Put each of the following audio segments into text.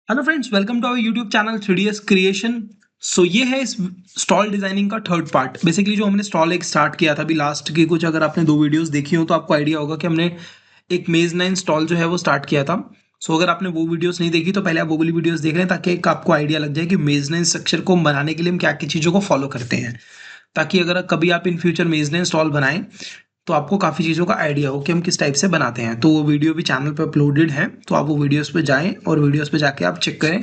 Hello friends, welcome to our YouTube channel 3ds creation. So ये है इस stall designing का थर्ड पार्ट। बेसिकली जो हमने स्टॉल एक स्टार्ट किया था अभी लास्ट की कुछ, अगर आपने 2 वीडियोस देखी हो तो आपको आइडिया होगा कि हमने एक मेजनाइन स्टॉल जो है वो स्टार्ट किया था। सो अगर आपने वो वीडियोस नहीं देखी तो पहले आप वो वाली वीडियोस देख लें ताकि एक आपको आइडिया लग जाए कि मेजनाइन स्ट्रक्चर को बनाने के लिए हम क्या क्या चीज़ों को फॉलो करते हैं, ताकि अगर कभी आप इन फ्यूचर मेजनाइन स्टॉल बनाएं तो आपको काफ़ी चीज़ों का आइडिया हो कि हम किस टाइप से बनाते हैं। तो वो वीडियो भी चैनल पे अपलोडेड है, तो आप वो वीडियोस पे जाएं और वीडियोस पे जाके आप चेक करें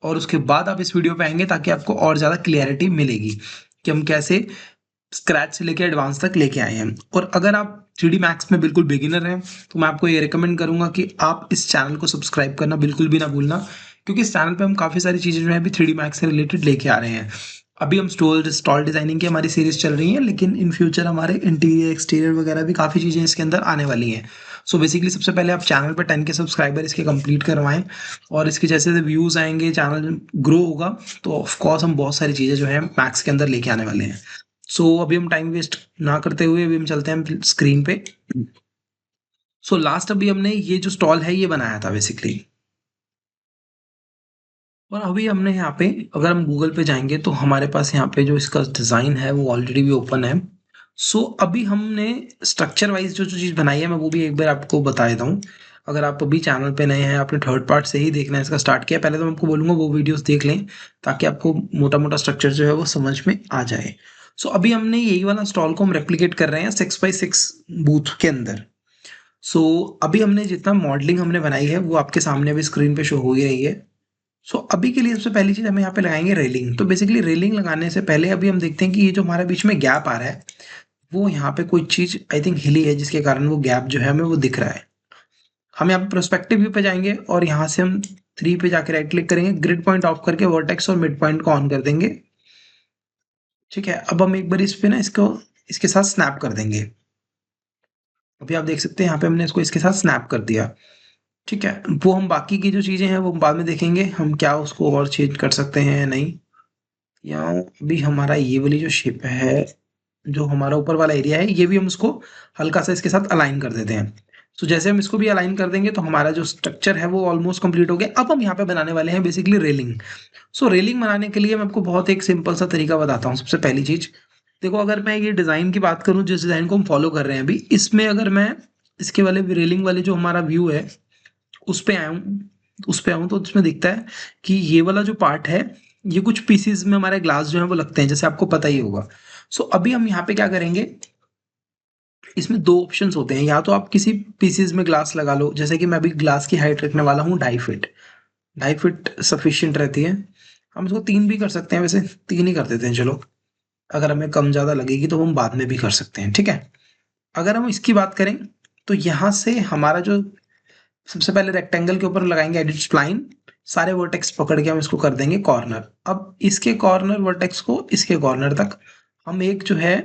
और उसके बाद आप इस वीडियो पे आएंगे ताकि आपको और ज़्यादा क्लियरिटी मिलेगी कि हम कैसे स्क्रैच से लेके एडवांस तक लेके आए हैं। और अगर आप 3D मैक्स में बिल्कुल बिगिनर हैं तो मैं आपको ये रिकमेंड करूंगा कि आप इस चैनल को सब्सक्राइब करना बिल्कुल भी ना भूलना, क्योंकि इस चैनल पे हम काफ़ी सारी चीज़ें जो है अभी 3D मैक्स से रिलेटेड लेके आ रहे हैं। अभी हम स्टॉल स्टॉल डिजाइनिंग की हमारी सीरीज चल रही है, लेकिन इन फ्यूचर हमारे इंटीरियर एक्सटीरियर वगैरह भी काफ़ी चीज़ें इसके अंदर आने वाली हैं। सो बेसिकली सबसे पहले आप चैनल पर 10 के सब्सक्राइबर इसके कंप्लीट करवाएं, और इसके जैसे व्यूज़ आएंगे, चैनल ग्रो होगा, तो ऑफकोर्स हम बहुत सारी चीज़ें जो है मैक्स के अंदर लेके आने वाले हैं। सो अभी हम टाइम वेस्ट ना करते हुए अभी हम चलते हैं स्क्रीन पे। सो लास्ट अभी हमने ये जो स्टॉल है ये बनाया था बेसिकली, और अभी हमने यहाँ पे अगर हम गूगल पे जाएंगे तो हमारे पास यहाँ पे जो इसका डिज़ाइन है वो ऑलरेडी भी ओपन है। सो अभी हमने स्ट्रक्चर वाइज जो जो चीज़ बनाई है मैं वो भी एक बार आपको बता देता हूँ। अगर आप अभी चैनल पे नए हैं, आपने थर्ड पार्ट से ही देखना है इसका स्टार्ट किया, पहले तो मैं आपको बोलूँगा वो वीडियोस देख लें ताकि आपको मोटा मोटा स्ट्रक्चर जो है वो समझ में आ जाए। सो अभी हमने यही वाला स्टॉल को हम रेप्लिकेट कर रहे हैं 6x6 बूथ के अंदर। सो अभी हमने जितना मॉडलिंग हमने बनाई है वो आपके सामने अभी स्क्रीन पे शो हो ही रही है। सो अभी के लिए सबसे पहली चीज़ हम यहाँ पे लगाएंगे रेलिंग। तो बेसिकली रेलिंग लगाने से पहले अभी हम देखते हैं कि ये जो हमारे बीच में गैप आ रहा है वो यहाँ पे कोई चीज़ आई थिंक हिली है, जिसके कारण वो गैप जो है हमें वो दिख रहा है। हम यहाँ पे प्रोस्पेक्टिव व्यू पे जाएंगे और यहाँ से हम 3 पे जाके राइट क्लिक करेंगे, ग्रिड पॉइंट ऑफ करके वर्टेक्स और मिड पॉइंट को ऑन कर देंगे। ठीक है, अब हम एक बार इस पे ना इसको इसके साथ स्नैप कर देंगे। अभी आप देख सकते हैं यहाँ पे हमने इसको इसके साथ स्नैप कर दिया। ठीक है, वो हम बाकी की जो चीज़ें हैं वो बाद में देखेंगे हम क्या उसको और चेंज कर सकते हैं या नहीं। या अभी हमारा ये वाली जो शेप है, जो हमारा ऊपर वाला एरिया है, ये भी हम उसको हल्का सा इसके साथ अलाइन कर देते हैं। तो जैसे हम इसको भी अलाइन कर देंगे तो हमारा जो स्ट्रक्चर है वो ऑलमोस्ट कंप्लीट हो गया। अब हम यहाँ पे बनाने वाले हैं बेसिकली रेलिंग। सो रेलिंग बनाने के लिए मैं आपको बहुत एक सिंपल सा तरीका बताता हूँ। सबसे पहली चीज देखो, अगर मैं ये डिज़ाइन की बात करूँ, जिस डिज़ाइन को हम फॉलो कर रहे हैं अभी, इसमें अगर मैं इसके वाले रेलिंग वाले जो हमारा व्यू है उस पे आऊँ तो उसमें दिखता है कि ये वाला जो पार्ट है ये कुछ पीसीज में हमारे ग्लास जो है वो लगते हैं, जैसे आपको पता ही होगा। सो अभी हम यहाँ पे क्या करेंगे, इसमें दो ऑप्शंस होते हैं, या तो आप किसी पीसीज में ग्लास लगा लो, जैसे कि मैं अभी ग्लास की हाइट रखने वाला हूँ 2.5 फीट। 2.5 फीट सफिशियंट रहती है। हम इसको 3 भी कर सकते हैं, वैसे 3 ही कर देते हैं चलो। अगर हमें कम ज़्यादा लगेगी तो हम बाद में भी कर सकते हैं, ठीक है। अगर हम इसकी बात करें तो यहाँ से हमारा जो सबसे पहले रेक्टेंगल के ऊपर लगाएंगे एडिट स्प्लाइन, सारे वर्टेक्स पकड़ के हम इसको कर देंगे कॉर्नर। अब इसके कॉर्नर वर्टेक्स को इसके कॉर्नर तक हम एक जो है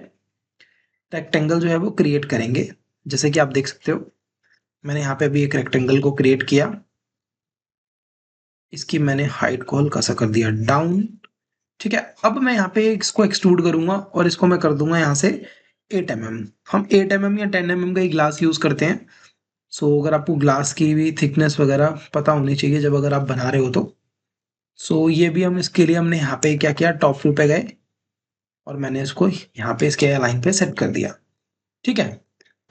रेक्टेंगल जो है वो क्रिएट करेंगे। जैसे कि आप देख सकते हो मैंने यहाँ पे अभी एक रेक्टेंगल को क्रिएट किया, इसकी मैंने हाइट को हल्का सा कर दिया डाउन। ठीक है, अब मैं यहाँ पे इसको एक्सट्रूड करूंगा और इसको मैं कर दूंगा यहाँ से 8 mm। हम 8 mm या 10 mm का ही ग्लास यूज करते हैं। सो अगर आपको ग्लास की भी थिकनेस वगैरह पता होनी चाहिए जब अगर आप बना रहे हो तो। सो ये भी हम इसके लिए हमने यहाँ पे क्या किया, टॉप व्यू पे गए और मैंने इसको यहाँ पे इसके लाइन पे सेट कर दिया। ठीक है,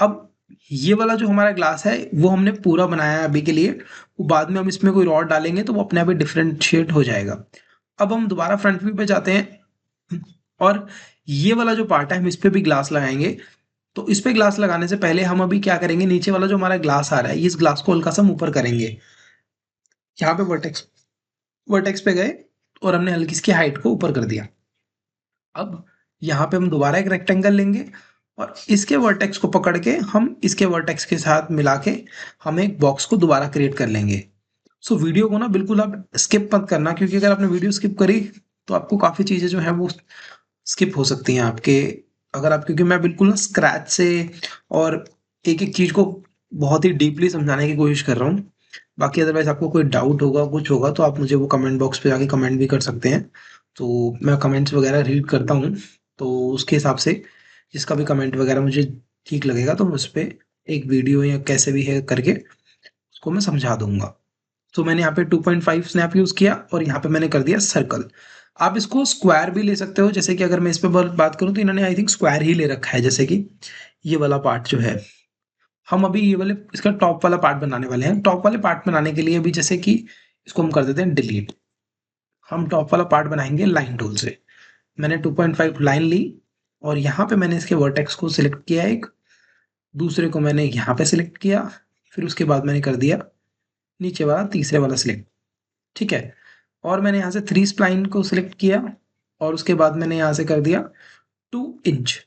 अब ये वाला जो हमारा ग्लास है वो हमने पूरा बनाया है अभी के लिए। वो बाद में हम इसमें कोई रॉड डालेंगे तो वो अपने आप ही डिफरेंशिएट हो जाएगा। अब हम दोबारा फ्रंट व्यू पे जाते हैं और ये वाला जो पार्ट है हम इस पे भी ग्लास लगाएंगे। तो इस पे ग्लास लगाने से पहले हम अभी क्या करेंगे, नीचे वाला जो हमारा ग्लास आ रहा है इस ग्लास को हल्का सा हम ऊपर करेंगे। यहाँ पे वर्टेक्स वर्टेक्स पे गए और हमने हल्की इसकी हाइट को ऊपर कर दिया। अब यहाँ पे हम दोबारा एक रेक्टेंगल लेंगे और इसके वर्टेक्स को पकड़ के हम इसके वर्टेक्स के साथ मिला के हम एक बॉक्स को दोबारा क्रिएट कर लेंगे। सो वीडियो को ना बिल्कुल आप स्किप मत करना, क्योंकि अगर आपने वीडियो स्किप करी तो आपको काफ़ी चीज़ें जो है वो स्किप हो सकती हैं आपके। अगर आप, क्योंकि मैं बिल्कुल ना स्क्रैच से और एक एक चीज़ को बहुत ही डीपली समझाने की कोशिश कर रहा हूँ। बाकी अदरवाइज आपको कोई डाउट होगा कुछ होगा तो आप मुझे वो कमेंट बॉक्स पे जाके कमेंट भी कर सकते हैं। तो मैं कमेंट्स वगैरह रीड करता हूँ, तो उसके हिसाब से जिसका भी कमेंट वगैरह मुझे ठीक लगेगा तो मैं उस पर एक वीडियो या कैसे भी है करके उसको मैं समझा दूंगा। तो मैंने यहाँ पे 2.5 स्नैप यूज किया और यहाँ पे मैंने कर दिया सर्कल। आप इसको स्क्वायर भी ले सकते हो, जैसे कि अगर मैं इस पे बात करूँ तो इन्होंने आई थिंक स्क्वायर ही ले रखा है, जैसे कि ये वाला पार्ट जो है। हम अभी ये वाले इसका टॉप वाला पार्ट बनाने वाले हैं। टॉप वाले पार्ट बनाने के लिए अभी जैसे कि इसको हम कर देते हैं डिलीट। हम टॉप वाला पार्ट बनाएंगे लाइन टूल से। मैंने 2.5 लाइन ली और यहाँ पे मैंने इसके वर्टेक्स को सिलेक्ट किया, एक दूसरे को मैंने यहाँ पे सिलेक्ट किया, फिर उसके बाद मैंने कर दिया नीचे वाला तीसरे वाला सिलेक्ट। ठीक है, और मैंने यहाँ से 3 स्प्लाइन को सिलेक्ट किया और उसके बाद मैंने यहाँ से कर दिया 2 इंच।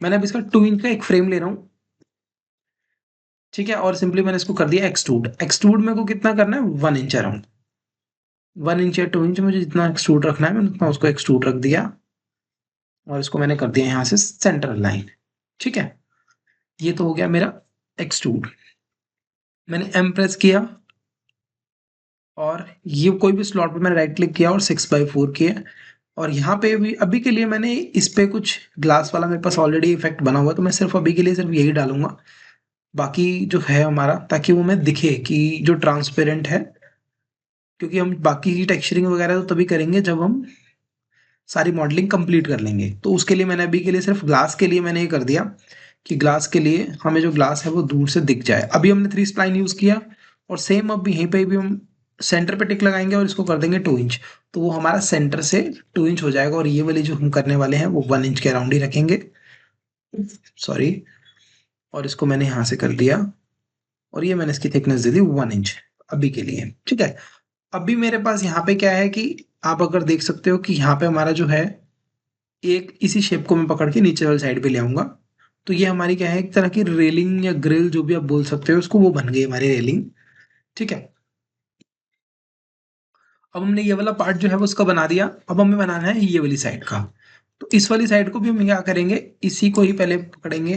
मैंने अब इसका 2 इंच का एक फ्रेम ले रहा हूँ। ठीक है, और सिंपली मैंने इसको कर दिया एक्सट्रूड। एक्सट्रूड मेरे को कितना करना है, 1 इंच अराउंड। 1 इंच या 2 इंच मुझे जितना एक्सट्रूड रखना है मैंने उतना उसको एक्सट्रूड रख दिया और इसको मैंने कर दिया यहाँ से सेंटर लाइन। ठीक है, ये तो हो गया मेरा एक्सट्रूड। मैंने एम प्रेस किया और ये कोई भी स्लॉट पे मैंने राइट क्लिक किया और 6x4 किया। और यहाँ पे भी अभी के लिए मैंने इस पे कुछ ग्लास वाला मेरे पास ऑलरेडी इफेक्ट बना हुआ है, तो मैं सिर्फ अभी के लिए सिर्फ यही डालूंगा। बाकी जो है हमारा, ताकि वो मैं दिखे कि जो ट्रांसपेरेंट है, क्योंकि हम बाकी की टेक्सचरिंग वगैरह तो तभी करेंगे जब हम सारी मॉडलिंग कंप्लीट कर लेंगे। तो उसके लिए मैंने अभी के लिए सिर्फ ग्लास के लिए मैंने ये कर दिया कि ग्लास के लिए हमें जो ग्लास है वो दूर से दिख जाए। अभी हमने 3 स्प्लाइन यूज किया और सेम अब यहीं पे भी हम सेंटर पे टिक लगाएंगे और इसको कर देंगे 2 इंच। तो वो हमारा सेंटर से 2 इंच हो जाएगा और ये वाली जो हम करने वाले हैं वो 1 इंच के अराउंड ही रखेंगे। सॉरी, और इसको मैंने यहाँ से कर दिया और ये मैंने इसकी थिकनेस दे दी 1 इंच अभी के लिए। ठीक है, अभी मेरे पास यहाँ पे क्या है कि आप अगर देख सकते हो कि यहाँ पे हमारा जो है एक इसी शेप को मैं पकड़ के नीचे वाली साइड पे ले आऊंगा। तो ये हमारी क्या है, एक तरह की रेलिंग या ग्रिल जो भी आप बोल सकते हो उसको, वो बन गई हमारी रेलिंग। ठीक है, अब हमने ये वाला पार्ट जो है वो उसका बना दिया। अब हमें बनाना है ये वाली साइड का। तो इस वाली साइड को भी हम क्या करेंगे, इसी को ही पहले पकड़ेंगे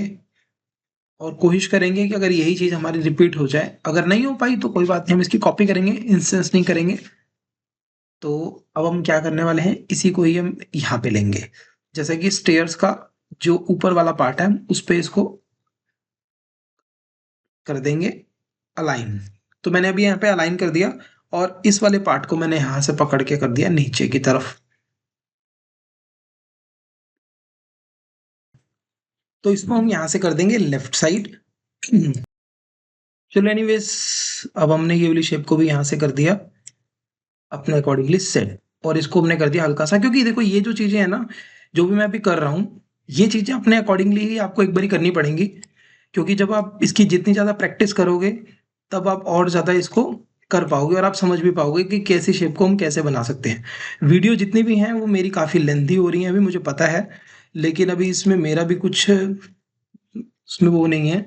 और कोशिश करेंगे कि अगर यही चीज हमारी रिपीट हो जाए। अगर नहीं हो पाई तो कोई बात नहीं, हम इसकी कॉपी करेंगे, इंस्टेंस नहीं करेंगे। तो अब हम क्या करने वाले हैं, इसी को ही हम यहाँ पे लेंगे। जैसे कि स्टेयर्स का जो ऊपर वाला पार्ट है उस पे इसको कर देंगे अलाइन। तो मैंने अभी यहाँ पे अलाइन कर दिया और इस वाले पार्ट को मैंने यहाँ से पकड़ के कर दिया नीचे की तरफ। तो इसको हम यहाँ से कर देंगे लेफ्ट साइड। चलो एनीवेज, अब हमने ये वाली शेप को भी यहाँ से कर दिया अपने अकॉर्डिंगली सेट। और इसको हमने कर दिया हल्का सा, क्योंकि देखो ये जो चीजें हैं ना, जो भी मैं अभी कर रहा हूँ, ये चीजें अपने अकॉर्डिंगली ही आपको एक बारी करनी पड़ेंगी। क्योंकि जब आप इसकी जितनी ज्यादा प्रैक्टिस करोगे तब आप और ज्यादा इसको कर पाओगे और आप समझ भी पाओगे कि कैसी शेप को हम कैसे बना सकते हैं। वीडियो जितनी भी हैं वो मेरी काफी लेंथी हो रही हैं अभी, मुझे पता है। लेकिन अभी इसमें मेरा भी कुछ उसमें वो नहीं है।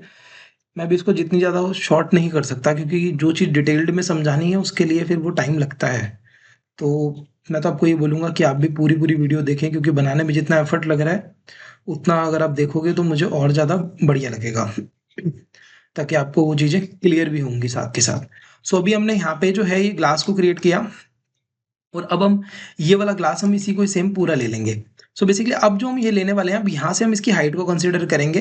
मैं भी इसको जितनी ज़्यादा शॉर्ट नहीं कर सकता, क्योंकि जो चीज़ डिटेल्ड में समझानी है उसके लिए फिर वो टाइम लगता है। तो मैं तो आपको ये बोलूँगा कि आप भी पूरी पूरी वीडियो देखें, क्योंकि बनाने में जितना एफर्ट लग रहा है उतना अगर आप देखोगे तो मुझे और ज़्यादा बढ़िया लगेगा। ताकि आपको वो चीज़ें क्लियर भी होंगी साथ के साथ। सो अभी हमने यहाँ पे जो है ये ग्लास को क्रिएट किया और अब हम ये वाला ग्लास हम इसी को सेम पूरा ले लेंगे। सो बेसिकली अब जो हम ये लेने वाले हैं, अब यहाँ से हम इसकी हाइट को कंसीडर करेंगे।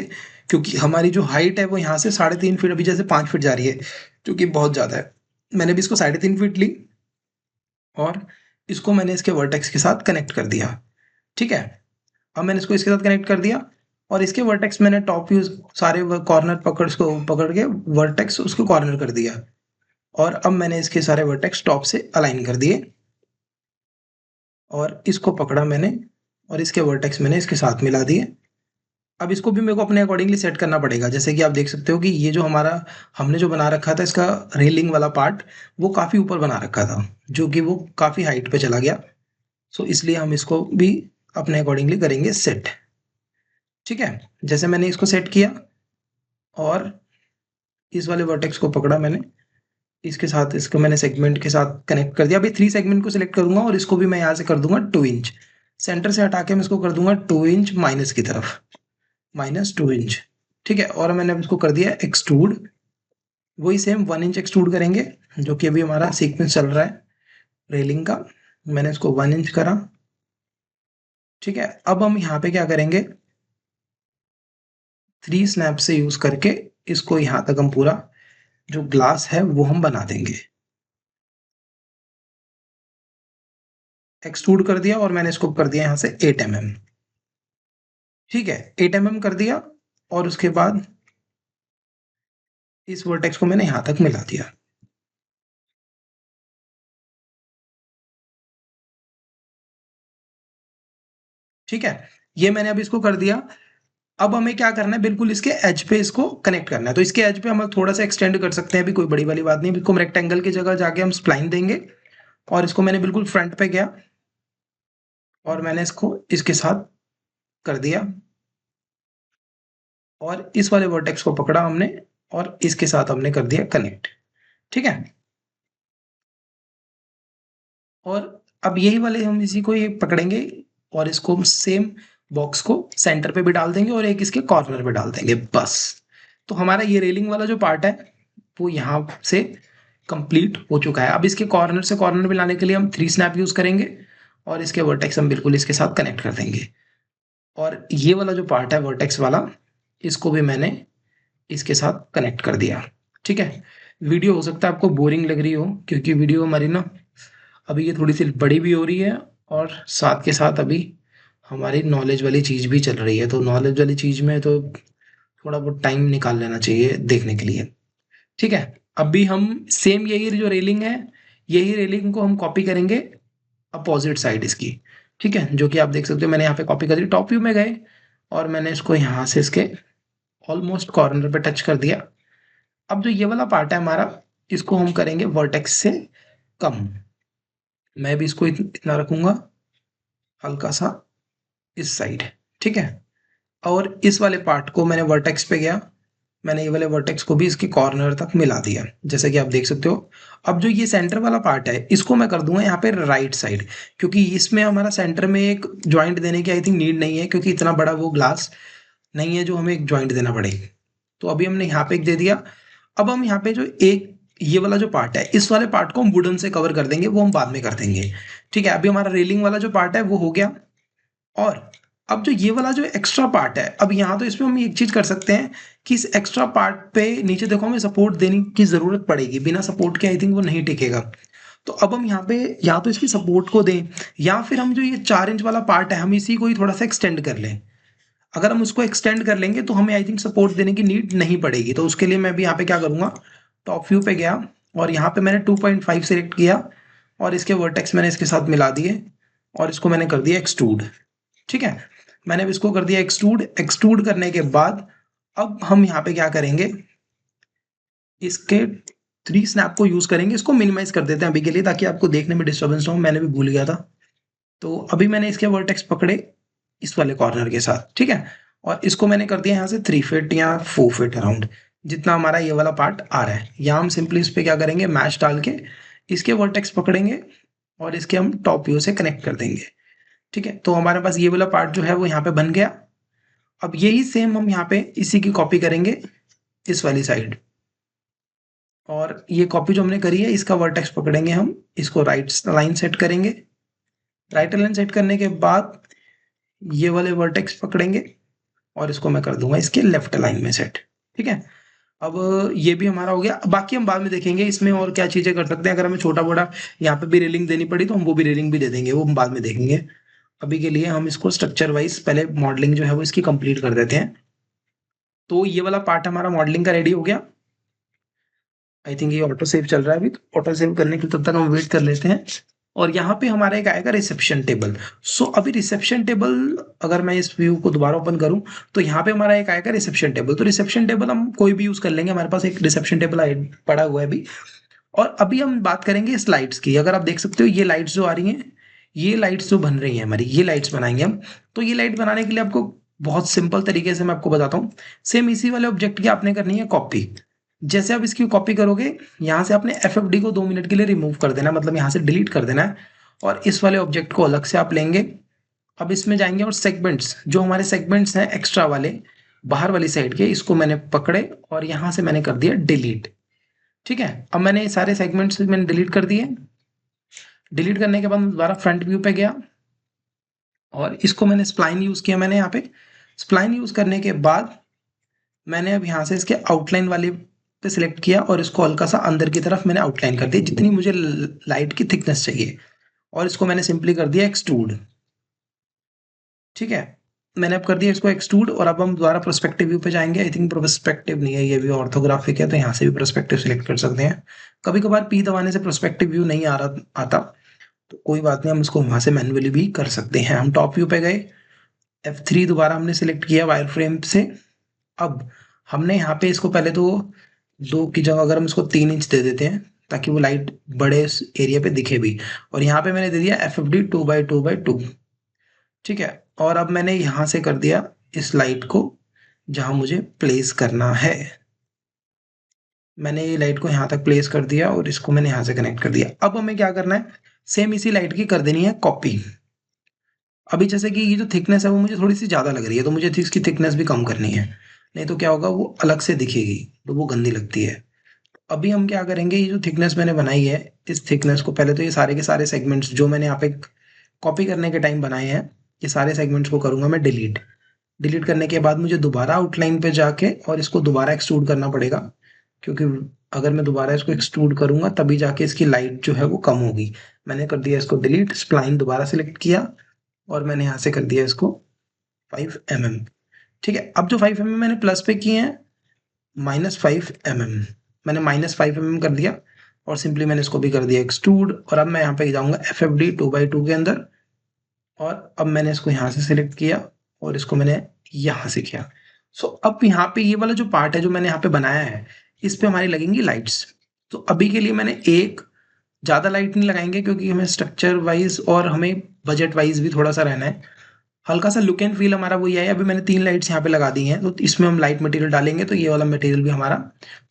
क्योंकि हमारी जो हाइट है वो यहाँ से 3.5 फीट, अभी जैसे 5 फीट जा रही है, जो कि बहुत ज़्यादा है। मैंने भी इसको 3.5 फीट ली और इसको मैंने इसके वर्टेक्स के साथ कनेक्ट कर दिया। ठीक है, अब मैंने इसको इसके साथ कनेक्ट कर दिया और इसके वर्टेक्स मैंने टॉप यूज सारे कॉर्नर पकड़ के वर्टेक्स उसको कॉर्नर कर दिया। और अब मैंने इसके सारे वर्टेक्स टॉप से अलाइन कर दिए और इसको पकड़ा मैंने और इसके वर्टेक्स मैंने इसके साथ मिला दिए। अब इसको भी मेरे को अपने अकॉर्डिंगली सेट करना पड़ेगा। जैसे कि आप देख सकते हो कि ये जो हमारा हमने जो बना रखा था इसका रेलिंग वाला पार्ट, वो काफ़ी ऊपर बना रखा था, जो कि वो काफ़ी हाइट पे चला गया। सो इसलिए हम इसको भी अपने अकॉर्डिंगली करेंगे सेट। ठीक है, जैसे मैंने इसको सेट किया और इस वाले वर्टेक्स को पकड़ा मैंने, इसके साथ इसको मैंने सेगमेंट के साथ कनेक्ट कर दिया। अभी 3 सेगमेंट को सिलेक्ट करूंगा और इसको भी मैं यहाँ से कर दूंगा 2 इंच। सेंटर से हटा के मैं इसको कर दूंगा 2 इंच माइनस की तरफ, -2 इंच। ठीक है, और मैंने अब इसको कर दिया एक्सट्रूड। वही सेम 1 इंच एक्सट्रूड करेंगे, जो कि अभी हमारा सीक्वेंस चल रहा है रेलिंग का। मैंने इसको 1 इंच करा। ठीक है, अब हम यहाँ पे क्या करेंगे, 3 स्नैप से यूज करके इसको यहाँ तक हम पूरा जो ग्लास है वो हम बना देंगे। एक्सट्रूड कर दिया और मैंने इसको कर दिया यहाँ से 8 mm। ठीक है, 8 mm कर दिया और उसके बाद इस वर्टेक्स को मैंने यहाँ तक मिला दिया। ठीक है, ये मैंने अब इसको कर दिया। अब हमें क्या करना है, बिल्कुल इसके एज पे इसको कनेक्ट करना है। तो इसके एज पे हम थोड़ा सा एक्सटेंड कर सकते हैं, अभी कोई बड़ी वाली बात नहीं। इसको हम रेक्टेंगल की जगह जाके हम स्प्लाइन देंगे और इसको मैंने बिल्कुल फ्रंट पे गया और मैंने इसको इसके साथ कर दिया और इस वाले वर्टेक्स को पकड़ा हमने और इसके साथ हमने कर दिया कनेक्ट। ठीक है, और अब यही वाले हम इसी को ये पकड़ेंगे और इसको सेम बॉक्स को सेंटर पे भी डाल देंगे और एक इसके कॉर्नर पे डाल देंगे बस। तो हमारा ये रेलिंग वाला जो पार्ट है वो यहाँ से कंप्लीट हो चुका है। अब इसके कॉर्नर से कॉर्नर पे लाने के लिए हम 3 स्नैप यूज करेंगे और इसके वर्टेक्स हम बिल्कुल इसके साथ कनेक्ट कर देंगे। और ये वाला जो पार्ट है वर्टेक्स वाला, इसको भी मैंने इसके साथ कनेक्ट कर दिया। ठीक है, वीडियो हो सकता है आपको बोरिंग लग रही हो क्योंकि वीडियो हमारी ना अभी ये थोड़ी सी बड़ी भी हो रही है और साथ के साथ अभी हमारी नॉलेज वाली चीज़ भी चल रही है। तो नॉलेज वाली चीज़ में तो थोड़ा बहुत टाइम निकाल लेना चाहिए देखने के लिए। ठीक है, अभी हम सेम यही जो रेलिंग है, यही रेलिंग को हम कॉपी करेंगे अपोजिट साइड इसकी। ठीक है, जो कि आप देख सकते हो मैंने यहाँ पे कॉपी कर दी। टॉप व्यू में गए और मैंने इसको यहाँ से इसके ऑलमोस्ट कॉर्नर पे टच कर दिया। अब जो ये वाला पार्ट है हमारा, इसको हम करेंगे वर्टेक्स से कम। मैं भी इसको इतना रखूंगा हल्का सा इस साइड। ठीक है, और इस वाले पार्ट को मैंने वर्टेक्स पे गया, मैंने ये वाले वर्टेक्स को भी इसके कॉर्नर तक मिला दिया जैसे कि आप देख सकते हो। अब जो ये सेंटर वाला पार्ट है इसको मैं कर दूंगा यहाँ पे राइट साइड, क्योंकि इसमें हमारा सेंटर में एक ज्वाइंट देने की आई थिंक नीड नहीं है क्योंकि इतना बड़ा वो ग्लास नहीं है जो हमें एक ज्वाइंट देना पड़े। तो अभी हमने यहाँ पे एक दे दिया। अब हम यहाँ पे जो एक ये वाला जो पार्ट है इस वाले पार्ट को हम वुडन से कवर कर देंगे, वो हम बाद में कर देंगे। ठीक है, अभी हमारा रेलिंग वाला जो पार्ट है वो हो गया। और अब जो ये वाला जो एक्स्ट्रा पार्ट है, अब यहाँ तो इसमें हम एक चीज कर सकते हैं कि इस एक्स्ट्रा पार्ट पे नीचे देखो हमें सपोर्ट देने की जरूरत पड़ेगी, बिना सपोर्ट के आई थिंक वो नहीं टिकेगा। तो अब हम यहाँ पे या तो इसकी सपोर्ट को दें या फिर हम जो ये 4 इंच वाला पार्ट है हम इसी को ही थोड़ा सा एक्सटेंड कर लें। अगर हम उसको एक्सटेंड कर लेंगे तो हमें आई थिंक सपोर्ट देने की नीड नहीं पड़ेगी। तो उसके लिए मैं भी यहाँ पे क्या करूंगा, टॉप व्यू पे गया और यहाँ पे मैंने 2.5 सेलेक्ट किया और इसके वर्टेक्स मैंने इसके साथ मिला दिए और इसको मैंने कर दिया एक्सट्रूड। ठीक है, मैंने अब इसको कर दिया एक्सट्रूड। एक्सट्रूड करने के बाद अब हम यहाँ पे क्या करेंगे, इसके 3 स्नैप को यूज करेंगे। इसको मिनिमाइज कर देते हैं अभी के लिए ताकि आपको देखने में डिस्टर्बेंस ना हो, मैंने भी भूल गया था। तो अभी मैंने इसके वर्टेक्स पकड़े इस वाले कॉर्नर के साथ। ठीक है, और इसको मैंने कर दिया यहाँ से 3 फीट या 4 फीट अराउंड, जितना हमारा ये वाला पार्ट आ रहा है। यहाँ हम सिंपली इस पे क्या करेंगे, मैच डाल के इसके वर्टेक्स पकड़ेंगे और इसके हम टॉप व्यू से कनेक्ट कर देंगे। ठीक है, तो हमारे पास ये वाला पार्ट जो है वो यहाँ पे बन गया। अब यही सेम हम यहाँ पे इसी की कॉपी करेंगे इस वाली साइड, और ये कॉपी जो हमने करी है इसका वर्टेक्स पकड़ेंगे हम, इसको राइट लाइन सेट करेंगे। राइट लाइन सेट करने के बाद ये वाले वर्टेक्स पकड़ेंगे और इसको मैं कर दूंगा इसके लेफ्ट लाइन में सेट। ठीक है, अब ये भी हमारा हो गया। बाकी हम बाद में देखेंगे इसमें और क्या चीजें कर सकते हैं। अगर हमें छोटा बड़ा यहाँ पे भी रेलिंग देनी पड़ी तो हम वो भी रेलिंग भी दे देंगे, वो हम बाद में देखेंगे। अभी के लिए हम इसको स्ट्रक्चर वाइज पहले मॉडलिंग जो है वो इसकी कंप्लीट कर देते हैं। तो ये वाला पार्ट हमारा मॉडलिंग का रेडी हो गया। आई थिंक ये ऑटो सेव चल रहा है अभी, तो ऑटो सेव करने के तब तक हम वेट कर लेते हैं। और यहाँ पे हमारा एक आएगा रिसेप्शन टेबल। सो अभी रिसेप्शन टेबल, अगर मैं इस व्यू को दोबारा ओपन करूं तो यहाँ पे हमारा एक आएगा रिसेप्शन टेबल। तो रिसेप्शन टेबल हम कोई भी यूज कर लेंगे, हमारे पास एक रिसेप्शन टेबल पड़ा हुआ है अभी। और अभी हम बात करेंगे इस लाइट्स की। अगर आप देख सकते हो ये लाइट्स जो आ रही हैं, ये लाइट्स जो बन रही हैं हमारी, ये लाइट्स बनाएंगे हम। तो ये लाइट बनाने के लिए आपको बहुत सिंपल तरीके से मैं आपको बताता हूँ। सेम इसी वाले ऑब्जेक्ट की आपने करनी है कॉपी। जैसे आप इसकी कॉपी करोगे, यहाँ से आपने FFD को 2 मिनट के लिए रिमूव कर देना, मतलब यहाँ से डिलीट कर देना है। और इस वाले ऑब्जेक्ट को अलग से आप लेंगे। अब इसमें जाएंगे और सेगमेंट्स, जो हमारे सेगमेंट्स हैं एक्स्ट्रा वाले बाहर वाली साइड के, इसको मैंने पकड़े और यहाँ से मैंने कर दिया डिलीट। ठीक है, अब मैंने ये सारे सेगमेंट्स मैंने डिलीट कर दिए। डिलीट करने के बाद दोबारा फ्रंट व्यू पे गया और इसको मैंने स्प्लाइन यूज किया। मैंने यहाँ पे स्प्लाइन यूज करने के बाद मैंने अब यहाँ से इसके आउटलाइन वाले पे सिलेक्ट किया और इसको हल्का सा अंदर की तरफ मैंने आउटलाइन कर दिया जितनी मुझे लाइट की थिकनेस चाहिए, और इसको मैंने सिंपली कर दिया एक्सट्रूड। ठीक है, मैंने अब कर दिया इसको एक्सट्रूड, और अब हम दोबारा पर्सपेक्टिव व्यू पे जाएंगे। आई थिंक पर्सपेक्टिव नहीं है, ये भी ऑर्थोग्राफिक है, तो यहाँ से भी पर्सपेक्टिव सिलेक्ट कर सकते हैं। कभी कभार पी दबाने से पर्सपेक्टिव व्यू नहीं आ रहा आता, तो कोई बात नहीं, हम इसको वहां से मैन्युअली भी कर सकते हैं। हम टॉप व्यू पे गए, F3 दोबारा हमने सिलेक्ट किया वायर फ्रेम से। अब हमने यहाँ पे इसको पहले तो 2 की जगह अगर हम इसको 3 इंच दे देते हैं ताकि वो लाइट बड़े एरिया पे दिखे भी, और यहाँ पे मैंने दे दिया FFD 2x2x2। ठीक है, और अब मैंने यहाँ से कर दिया इस लाइट को जहाँ मुझे प्लेस करना है। मैंने ये लाइट को यहाँ तक प्लेस कर दिया और इसको मैंने यहाँ से कनेक्ट कर दिया। अब हमें क्या करना है, सेम इसी लाइट की कर देनी है कॉपी। अभी जैसे कि ये जो थिकनेस है वो मुझे थोड़ी सी ज़्यादा लग रही है, तो मुझे इसकी थिकनेस भी कम करनी है, नहीं तो क्या होगा वो अलग से दिखेगी, तो वो गंदी लगती है। अभी हम क्या करेंगे, ये जो थिकनेस मैंने बनाई है, इस थिकनेस को पहले तो ये सारे के सारे सेगमेंट्स जो मैंने यहाँ पे कॉपी करने के टाइम बनाए हैं, ये सारे सेगमेंट्स को करूँगा मैं डिलीट। डिलीट करने के बाद मुझे दोबारा आउटलाइन पे जाके और इसको दोबारा एक्सट्रूड करना पड़ेगा, क्योंकि अगर मैं दोबारा इसको एक्सट्रूड करूँगा तभी जाके इसकी लाइट जो है वो कम होगी। मैंने कर दिया इसको डिलीट, स्प्लाइन दोबारा सिलेक्ट किया और मैंने यहाँ से कर दिया इसको 5 mm। ठीक है, अब जो 5 mm मैंने प्लस पे किए हैं, -5 mm मैंने -5 mm कर दिया, और सिंपली मैंने इसको भी कर दिया एक्सट्रूड। और अब मैं यहाँ पे जाऊँगा FFD 2x2 के अंदर, और अब मैंने इसको यहाँ से सिलेक्ट किया और इसको मैंने यहाँ से किया। सो अब यहाँ पे ये वाला जो पार्ट है जो मैंने यहाँ पे बनाया है, इस पे हमारी लगेंगी लाइट्स। तो अभी के लिए मैंने एक ज़्यादा लाइट नहीं लगाएंगे, क्योंकि हमें स्ट्रक्चर वाइज और हमें बजट वाइज भी थोड़ा सा रहना है। हल्का सा लुक एंड फील हमारा वही है। अभी मैंने 3 लाइट्स यहाँ पे लगा दी हैं, तो इसमें हम लाइट मटेरियल डालेंगे तो ये वाला मटेरियल भी हमारा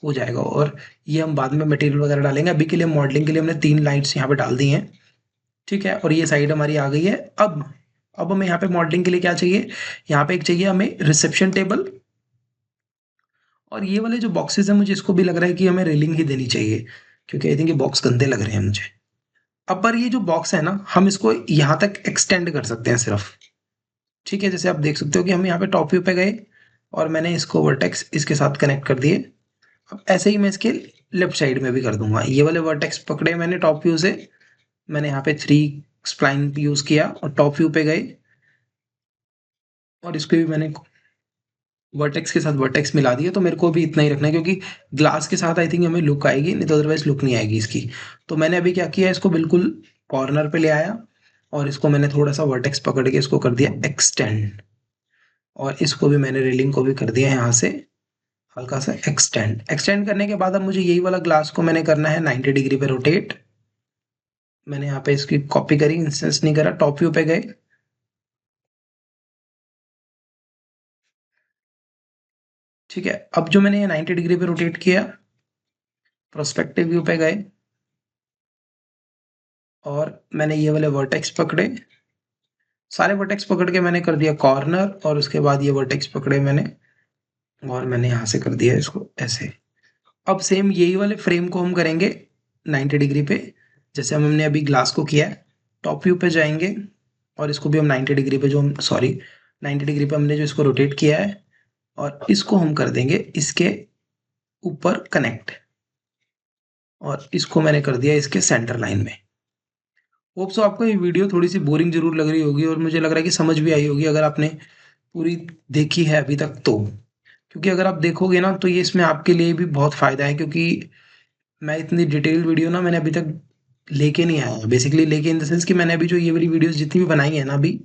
हो जाएगा, और ये हम बाद में मटेरियल वगैरह डालेंगे। अभी के लिए मॉडलिंग के लिए हमने 3 लाइट्स यहाँ पे डाल दी हैं। ठीक है, और ये साइड हमारी आ गई है। अब हमें यहाँ पे मॉडलिंग के लिए क्या चाहिए, यहाँ पे एक चाहिए हमें रिसेप्शन टेबल, और ये वाले जो बॉक्सेस हैं मुझे इसको भी लग रहा है कि हमें रेलिंग ही देनी चाहिए, क्योंकि आई थिंक ये बॉक्स गंदे लग रहे हैं मुझे। अब पर ये जो बॉक्स है ना, हम इसको यहाँ तक एक्सटेंड कर सकते हैं सिर्फ। ठीक है, जैसे आप देख सकते हो कि हम यहाँ पे टॉप व्यू पे गए और मैंने इसको वर्टेक्स इसके साथ कनेक्ट कर दिए। अब ऐसे ही मैं इसके लेफ्ट साइड में भी कर दूंगा। ये वाले वर्टेक्स पकड़े मैंने टॉप व्यू से, मैंने यहाँ पे 3 स्प्लाइन यूज किया और टॉप व्यू पे गए, और इसको भी मैंने वर्टेक्स के साथ वर्टेक्स मिला दिया। तो मेरे को भी इतना ही रखना है, क्योंकि ग्लास के साथ आई थिंक हमें लुक आएगी, नहीं तो अदरवाइज लुक नहीं आएगी इसकी। तो मैंने अभी क्या किया, इसको बिल्कुल कॉर्नर पे ले आया और इसको मैंने थोड़ा सा वर्टेक्स पकड़ के इसको कर दिया एक्सटेंड, और इसको भी मैंने रेलिंग को भी कर दिया यहाँ से हल्का सा एक्सटेंड। एक्सटेंड करने के बाद अब मुझे यही वाला ग्लास को मैंने करना है 90 डिग्री पे रोटेट। मैंने यहाँ पे इसकी कॉपी करी, इंस्टेंस नहीं करा, टॉप व्यू पे गए, ठीक है। अब जो मैंने ये 90 डिग्री पे रोटेट किया, प्रोस्पेक्टिव व्यू पे गए और मैंने ये वाले वर्टेक्स पकड़े, सारे वर्टेक्स पकड़ के मैंने कर दिया कॉर्नर, और उसके बाद ये वर्टेक्स पकड़े मैंने और मैंने यहाँ से कर दिया इसको ऐसे। अब सेम यही वाले फ्रेम को हम करेंगे 90 डिग्री पे, जैसे हमने अभी ग्लास को किया है। टॉप व्यू पे जाएंगे और इसको भी हम 90 डिग्री पे, जो हम 90 डिग्री पे हमने जो इसको रोटेट किया है, और इसको हम कर देंगे इसके ऊपर कनेक्ट, और इसको मैंने कर दिया इसके सेंटर लाइन में। होप सो आपको ये वीडियो थोड़ी सी बोरिंग जरूर लग रही होगी, और मुझे लग रहा है कि समझ भी आई होगी अगर आपने पूरी देखी है अभी तक तो। क्योंकि अगर आप देखोगे ना तो ये इसमें आपके लिए भी बहुत फ़ायदा है, क्योंकि मैं इतनी डिटेल वीडियो ना मैंने अभी तक लेके नहीं आया। बेसिकली लेके इन द सेंस कि मैंने अभी जो ये वाली वीडियोस जितनी भी बनाई है ना अभी,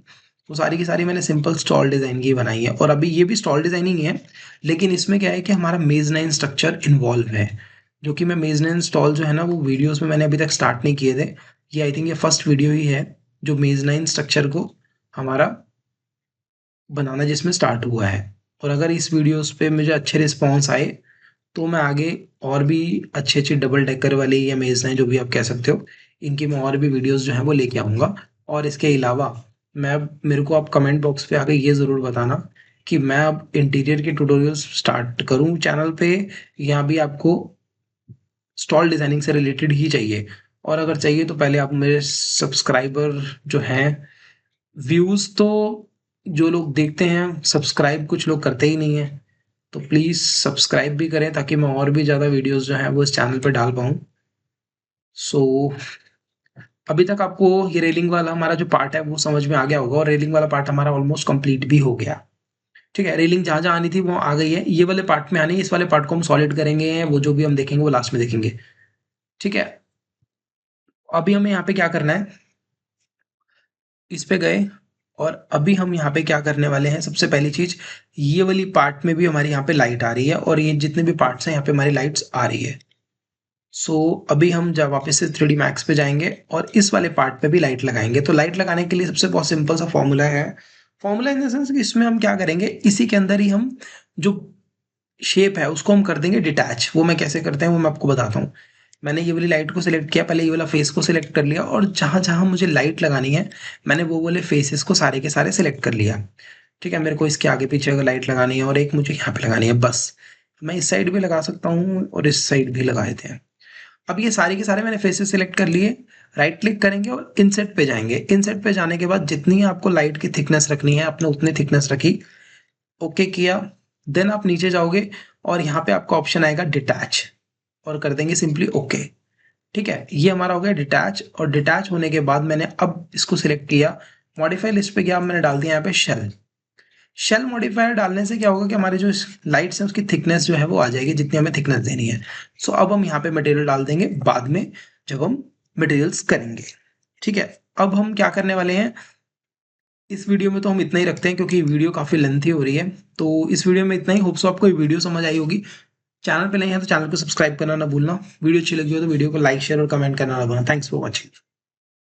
वो सारी की सारी मैंने सिंपल स्टॉल डिज़ाइन की बनाई है। और अभी ये भी स्टॉल डिज़ाइनिंग है, लेकिन इसमें क्या है कि हमारा मेज़नाइन स्ट्रक्चर इन्वॉल्व है, जो कि मैं मेज़नाइन स्टॉल जो है ना वो वीडियोज़ में मैंने अभी तक स्टार्ट नहीं किए थे। ये आई थिंक ये फर्स्ट वीडियो ही है जो मेज़नाइन स्ट्रक्चर को हमारा बनाना जिसमें स्टार्ट हुआ है। और अगर इस वीडियोज़ पे मुझे अच्छे रिस्पॉन्स आए तो मैं आगे और भी अच्छी-अच्छी डबल डेकर वाली या मेज़नाइन जो भी आप कह सकते हो, इनकी मैं और भी वीडियोज़ जो हैं वो लेके आऊँगा। और इसके अलावा मैं अब मेरे को आप कमेंट बॉक्स पे आके ये ज़रूर बताना कि मैं अब इंटीरियर के ट्यूटोरियल्स स्टार्ट करूँ चैनल पे, या भी आपको स्टॉल डिज़ाइनिंग से रिलेटेड ही चाहिए। और अगर चाहिए तो पहले आप मेरे सब्सक्राइबर जो हैं, व्यूज़ तो जो लोग देखते हैं, सब्सक्राइब कुछ लोग करते ही नहीं हैं। तो प्लीज़ सब्सक्राइब भी करें ताकि मैं और भी ज़्यादा वीडियोज़ जो हैं वो इस चैनल पे डाल पाऊँ। सो अभी तक आपको ये रेलिंग वाला हमारा जो पार्ट है वो समझ में आ गया होगा और रेलिंग वाला पार्ट हमारा ऑलमोस्ट कंप्लीट भी हो गया। ठीक है, रेलिंग जहाँ-जहाँ आनी थी वो आ गई है। ये वाले पार्ट में आनी है, इस वाले पार्ट को हम सॉलिड करेंगे, वो जो भी हम देखेंगे वो लास्ट में देखेंगे। ठीक है? अभी हमें यहाँ पे क्या करना है, इस पे गए और अभी हम यहाँ पे क्या करने वाले हैं, सबसे पहली चीज़ ये वाली पार्ट में भी हमारी यहाँ पे लाइट आ रही है और ये जितने भी पार्ट्स हैं यहाँ पे हमारी लाइट्स आ रही है। सो अभी हम जब वापस से 3डी मैक्स पे जाएँगे और इस वाले पार्ट पे भी लाइट लगाएँगे। तो लाइट लगाने के लिए सबसे बहुत सिंपल सा फ़ॉर्मूला है। फ़ॉर्मूला इन द सेंस कि इसमें हम क्या करेंगे, इसी के अंदर ही हम जो शेप है उसको हम कर देंगे डिटैच। वो मैं कैसे करते हैं वो मैं आपको बताता हूँ। मैंने ये वाली लाइट को सिलेक्ट किया, पहले ये वाला फेस को सिलेक्ट कर लिया और जहाँ-जहाँ मुझे लाइट लगानी है, मैंने वो वाले फेसेस को सारे के सारे सिलेक्ट कर लिया। ठीक है? मेरे को इसके आगे-पीछे अगर लाइट लगानी है और एक मुझे यहाँ पे लगानी है बस। मैं इस साइड भी लगा सकता हूँ और इस साइड भी लगा देते हैं। अब ये सारे के सारे मैंने फेसेस सिलेक्ट कर लिए, राइट क्लिक करेंगे और इनसेट पे जाएँगे। इनसेट पे जाने के बाद जितनी आपको लाइट की थिकनेस रखनी है, आपने उतनी थिकनेस रखी, ओके किया, देन आप नीचे जाओगे और यहाँ पे आपका ऑप्शन आएगा डिटैच और कर देंगे सिंपली ओके। ठीक है? ये हमारा हो गया डिटैच और डिटैच होने के बाद मैंने अब इसको सिलेक्ट किया, मॉडिफाई लिस्ट पे गया, अब मैंने डाल दिया यहाँ पे शेल। शेल मॉडिफायर डालने से क्या होगा कि हमारे जो लाइट्स हैं उसकी थिकनेस जो है वो आ जाएगी जितनी हमें थिकनेस देनी है। सो अब हम यहाँ पे मटेरियल डाल देंगे बाद में जब हम मटेरियल्स करेंगे। ठीक है? अब हम क्या करने वाले हैं, इस वीडियो में तो हम इतना ही रखते हैं क्योंकि वीडियो काफ़ी लेंथी हो रही है। तो इस वीडियो में इतना ही, होप सो आपको ये वीडियो समझ आई होगी। चैनल पे नए हैं तो चैनल को सब्सक्राइब करना ना भूलना। वीडियो अच्छी लगी हो तो वीडियो को लाइक, शेयर और कमेंट करना ना भूलना। Thanks for watching.